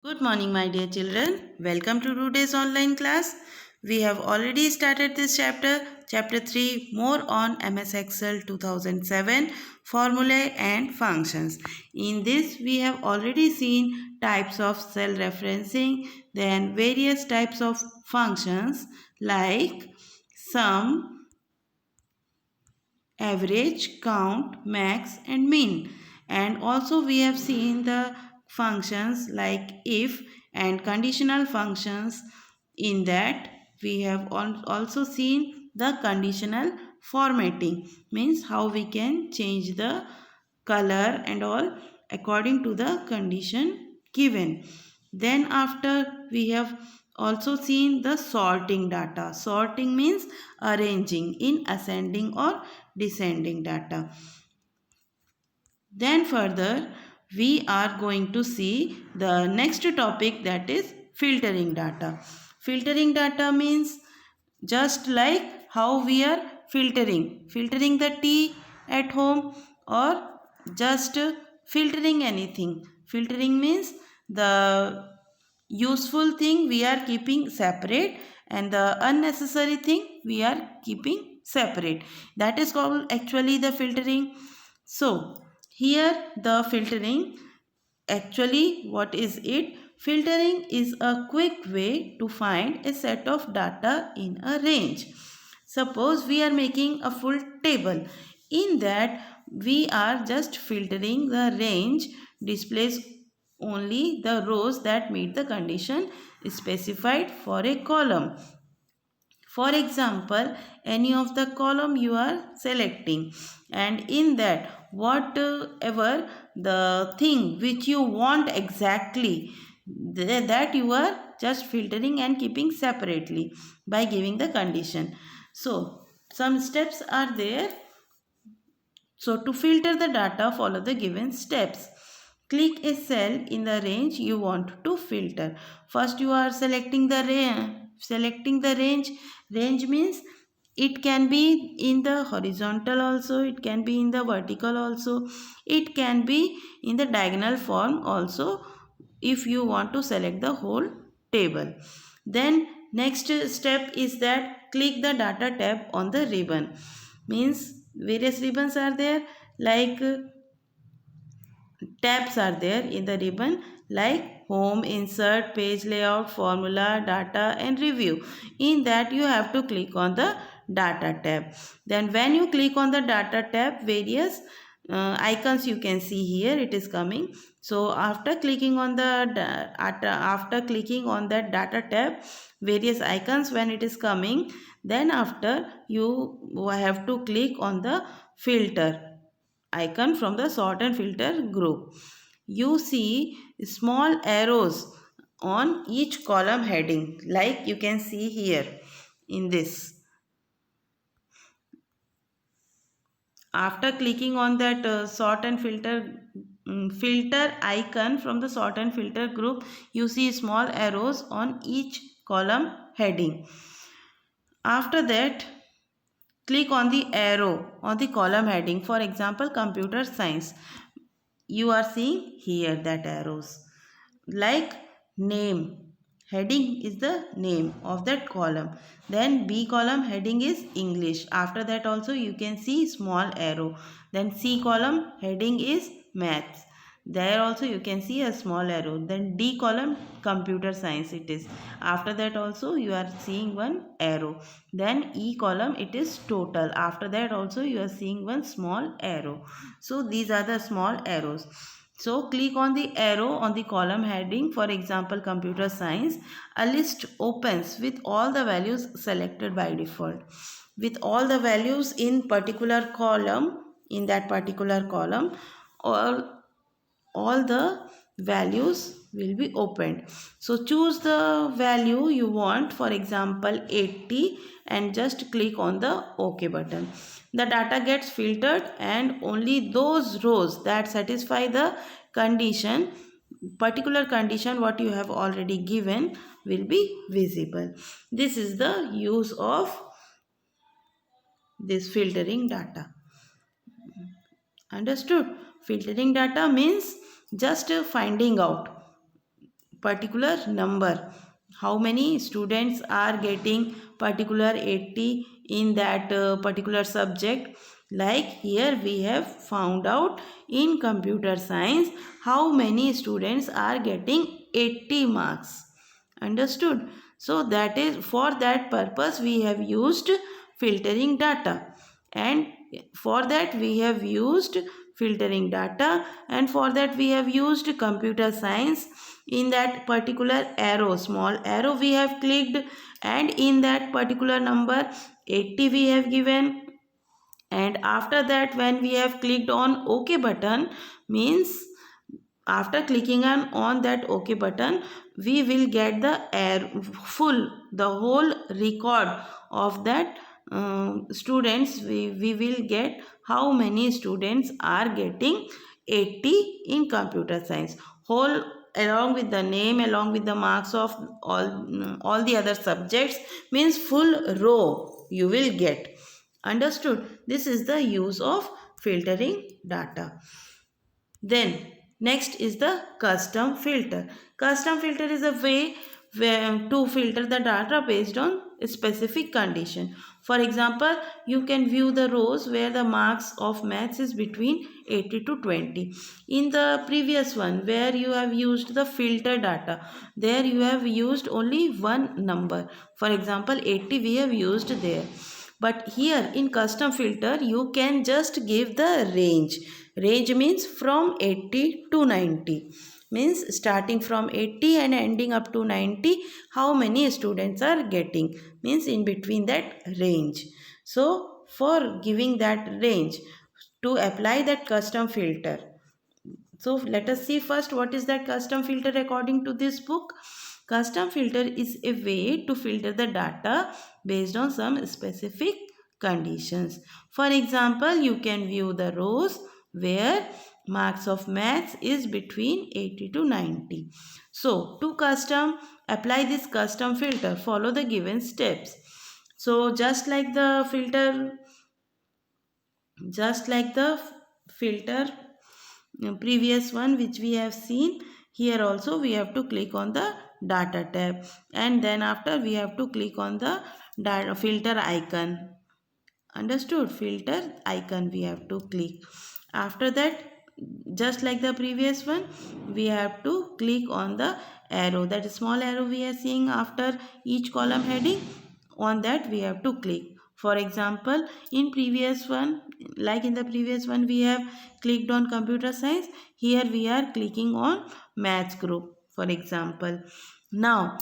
Good morning, my dear children. Welcome to today's online class. We have already started this chapter 3, more on MS Excel 2007 formulae and functions. In this, we have already seen types of cell referencing, then various types of functions like sum, average, count, max, and min. And also we have seen the functions like if and conditional functions. In that we have also seen the conditional formatting, means how we can change the color and all according to the condition given. Then after we have also seen the sorting data. Sorting means arranging in ascending or descending data. Then further we are going to see the next topic, that is filtering data. Filtering data means just like how we are filtering the tea at home, or just filtering anything. Filtering means the useful thing we are keeping separate and the unnecessary thing we are keeping separate. That is called actually the filtering. So here the filtering, actually what is it? Filtering is a quick way to find a set of data in a range. Suppose we are making a full table. In that we are just filtering the range displays only the rows that meet the condition specified for a column. For example, any of the column you are selecting, and in that whatever the thing which you want exactly, that you are just filtering and keeping separately by giving the condition. So some steps are there. So to filter the data, follow the given steps. Click a cell in the range you want to filter. First you are selecting the range. Range means it can be in the horizontal also, it can be in the vertical also, it can be in the diagonal form also if you want to select the whole table. Then next step is that click the data tab on the ribbon. Means various ribbons are there, like tabs are there in the ribbon, like home, insert, page layout, formula, data and review. In that you have to click on the data tab. Then when you click on the data tab, various icons you can see here, it is coming. So after clicking on the after clicking on that data tab, various icons when it is coming, then after you have to click on the filter icon from the sort and filter group. You see small arrows on each column heading, like you can see here in this. After clicking on that sort and filter icon from the sort and filter group, you see small arrows on each column heading. After that, click on the arrow on the column heading. For example, computer science. You are seeing here that arrows. Like name. Heading is the name of that column. Then B column heading is English. After that also you can see small arrow. Then C column heading is maths. There also you can see a small arrow. Then D column computer science it is. After that also you are seeing one arrow. Then E column it is total. After that also you are seeing one small arrow. So these are the small arrows. So click on the arrow on the column heading, for example computer science. A list opens with all the values selected by default. With all the values in particular column, in that particular column, all the values will be opened. So choose the value you want, for example 80, and just click on the OK button. The data gets filtered and only those rows that satisfy the condition, particular condition what you have already given, will be visible. This is the use of this filtering data. Understood? Filtering data means just finding out particular number. How many students are getting particular 80 in that particular subject. Like here we have found out in computer science how many students are getting 80 marks. Understood? So that is, for that purpose we have used filtering data, and for that we have used filtering data, and for that we have used computer science. In that particular arrow, small arrow we have clicked, and in that particular number 80 we have given. And after that, when we have clicked on OK button, means after clicking on that OK button, we will get the whole record of that students. We will get how many students are getting 80 in computer science, whole, along with the name, along with the marks of all the other subjects, means full row you will get. Understood? This is the use of filtering data. Then next is the custom filter. Custom filter is a way to filter the data based on a specific condition. For example, you can view the rows where the marks of maths is between 80 to 20. In the previous one where you have used the filter data, there you have used only one number. For example, 80 we have used there. But here in custom filter you can just give the range. Range means from 80 to 90. Means starting from 80 and ending up to 90, how many students are getting. Means in between that range. So for giving that range, to apply that custom filter. So let us see first what is that custom filter according to this book. Custom filter is a way to filter the data based on some specific conditions. For example, you can view the rows where marks of maths is between 80 to 90. So to apply this custom filter, follow the given steps. So just like the filter previous one which we have seen, here also we have to click on the data tab, and then after we have to click on the filter icon. Understood? Filter icon we have to click. After that, just like the previous one, we have to click on the arrow, that small arrow we are seeing after each column heading. On that we have to click. For example, in previous one, like in the previous one we have clicked on computer science, here we are clicking on maths group, for example. Now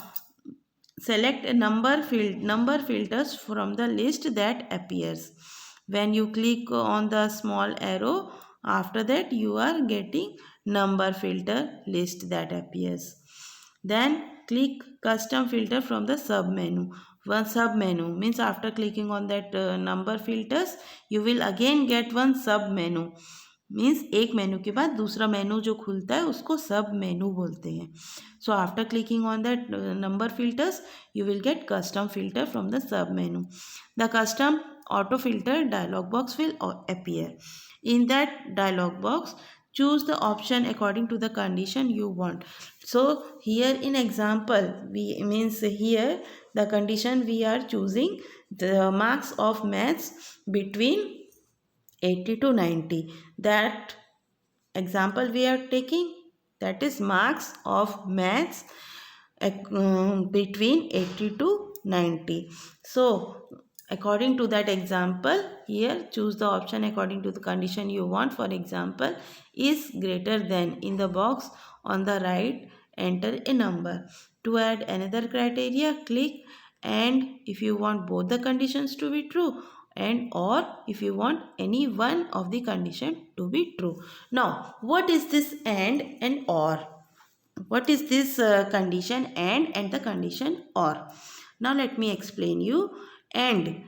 select a number filters from the list that appears. When you click on the small arrow, after that you are getting number filter list that appears. Then click custom filter from the sub menu. One sub menu means after clicking on that number filters, you will again get one sub menu. Means एक मेनू के बाद दूसरा मेनू जो खुलता है उसको सब मेनू बोलते हैं. So after clicking on that number filters you will get custom filter from the sub menu. The custom auto filter dialog box will appear. In that dialog box, choose the option according to the condition you want. So here in example, here the condition we are choosing the marks of maths between 80 to 90. That example we are taking, that is marks of maths between 80 to 90. So according to that example, here choose the option according to the condition you want. For example, is greater than, in the box on the right enter a number. To add another criteria, click, and if you want both the conditions to be true, and or if you want any one of the condition to be true. Now what is this and or? What is this condition and the condition or? Now let me explain you. And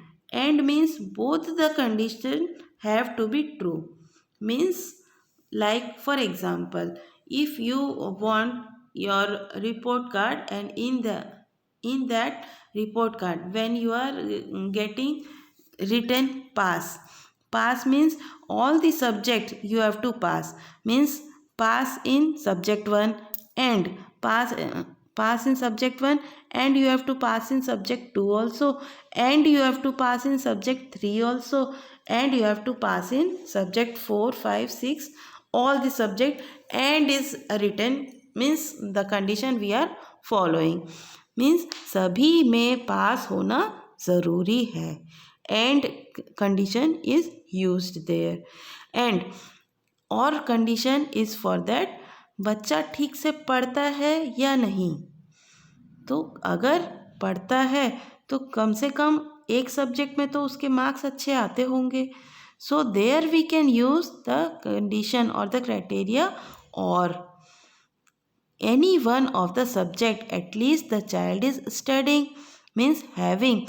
means both the condition have to be true. Means like for example, if you want your report card, and in that report card when you are getting written pass means all the subject you have to pass, means pass in subject 1 and pass pass in subject 1, and you have to pass in subject 2 also, and you have to pass in subject 3 also, and you have to pass in subject 4, 5, 6, all the subject, and is written, means the condition we are following, means सभी में पास होना ज़रूरी है, and condition is used there, and और condition is for that बच्चा ठीक से पढ़ता है या नहीं। तो अगर पढ़ता है तो कम से कम एक सब्जेक्ट में तो उसके मार्क्स अच्छे आते होंगे। So there we can use the condition और द क्राइटेरिया और any one of the subject at least the child is studying, means having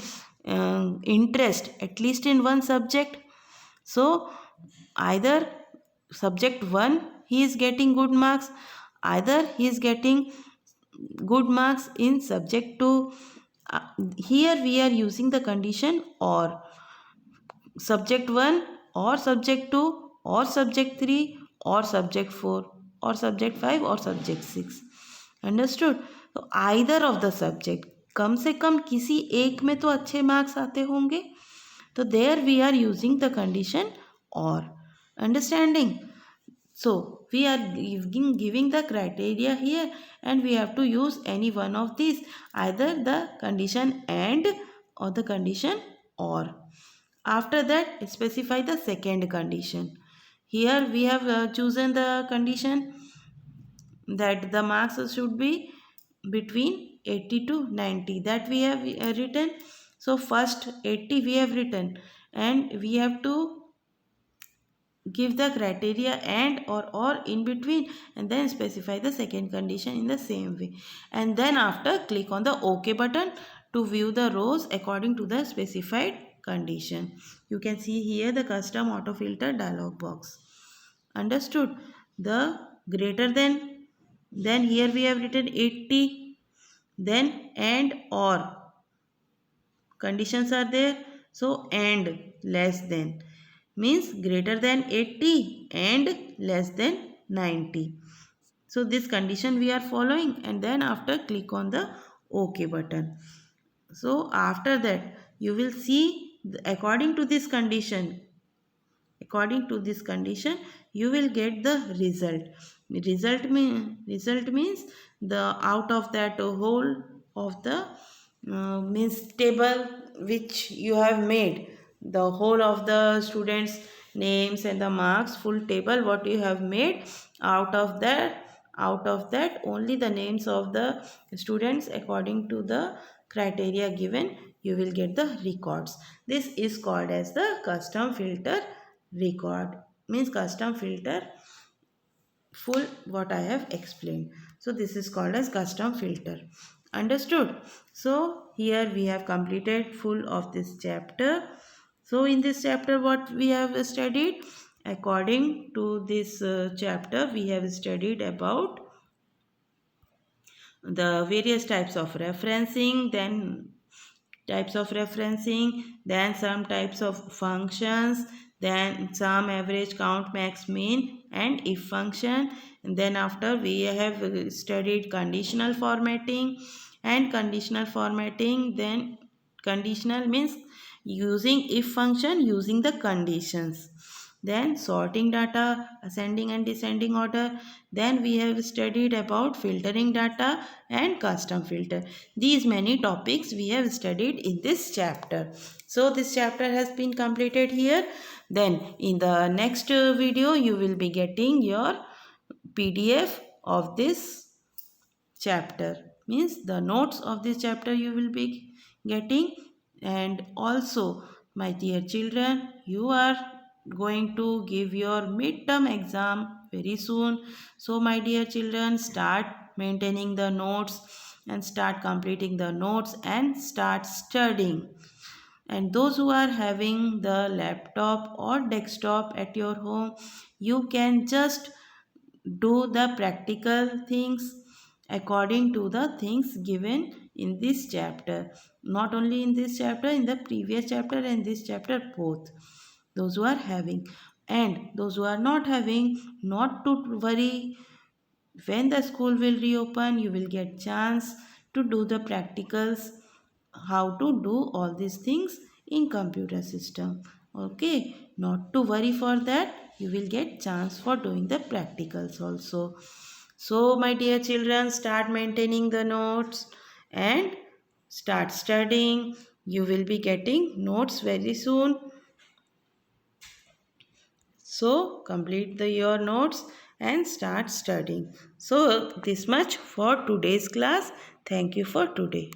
interest at least in one subject. So either subject 1 he is getting good marks, either he is getting good marks in subject 2. Here we are using the condition or subject 1 or subject 2 or subject 3 or subject 4 or subject 5 or subject 6. Understood. तो either of the subject, कम से कम किसी एक में तो अच्छे marks आते होंगे, तो there we are using the condition और understanding. So we are giving the criteria here and we have to use any one of these, either the condition and or the condition or. After that specify the second condition. Here we have chosen the condition that the marks should be between 80 to 90, that we have written. So first 80 we have written, and we have to give the criteria and or in between, and then specify the second condition in the same way, and then after click on the OK button to view the rows according to the specified condition. You can see here the custom auto filter dialog box. Understood? The greater than, then here we have written 80, then and or conditions are there. So and less than means greater than 80 and less than 90. So this condition we are following, and then after click on the OK button. So after that you will see according to this condition, you will get the result. Result means the out of that whole of the means table which you have made, the whole of the students names and the marks, full table what you have made, out of that only the names of the students according to the criteria given, you will get the records. This is called as the custom filter record, means custom filter full what I have explained. So this is called as custom filter. Understood? So here we have completed full of this chapter. So in this chapter what we have studied, according to this chapter we have studied about the various types of referencing, then some types of functions, then some average, count, max, mean, and if function. And then after we have studied conditional formatting, then conditional means using if function using the conditions. Then sorting data, ascending and descending order. Then we have studied about filtering data and custom filter. These many topics we have studied in this chapter. So this chapter has been completed here. Then in the next video you will be getting your PDF of this chapter, means the notes of this chapter you will be getting. And also my dear children, you are going to give your midterm exam very soon. So my dear children, start maintaining the notes and start completing the notes and start studying. And those who are having the laptop or desktop at your home, you can just do the practical things according to the things given in this chapter. Not only in this chapter, in the previous chapter and this chapter both. Those who are having, and those who are not having, not to worry, when the school will reopen, you will get chance to do the practicals, how to do all these things in computer system. Okay, not to worry for that, you will get chance for doing the practicals also. So my dear children, start maintaining the notes and start studying. You will be getting notes very soon. So complete your notes and start studying. So this much for today's class. Thank you for today.